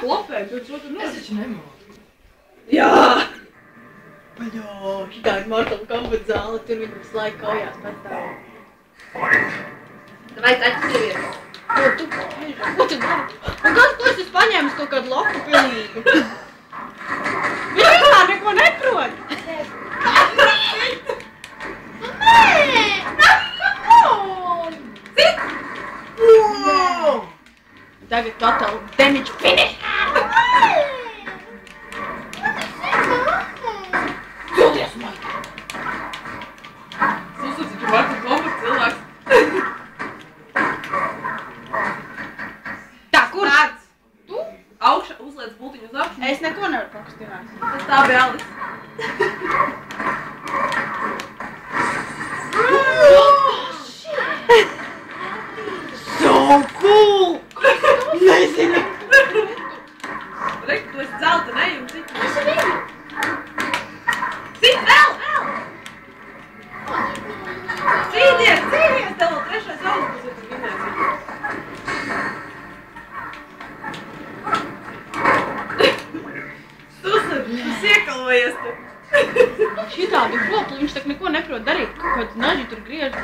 klopēt, tu šo tur Es taču nemāku. Jā! Paļo, šitā ir Mortal Kombat zāle, tur viņi visu laiku kaujās pēc tā. Vai taču sievieti? Ko tu dari? Un kas tu esi paņēmis kaut kādu loku pilnīgu? Viņš vispār neko neprot! Tagad total damage finish! Dodies, Maika! Susas taču Mortal Kombat cilvēks. Tā, kur? Tāds. Tu? Augšā, uzliec bultiņu uz augšu. Es neko nevaru pakustināt. Tas tā bija Alis. So cool! Nezinu! Reik, tu esi dzelta, ne? Un cik? Es viņu! Cik vēl! Cīnies! Tev vēl trešais augsts, ja tu vinēsi. Susa, tu siekalvojies te. Šitādi flopli, viņš tak neko neprot darīt, kaut kāds naži tur griež.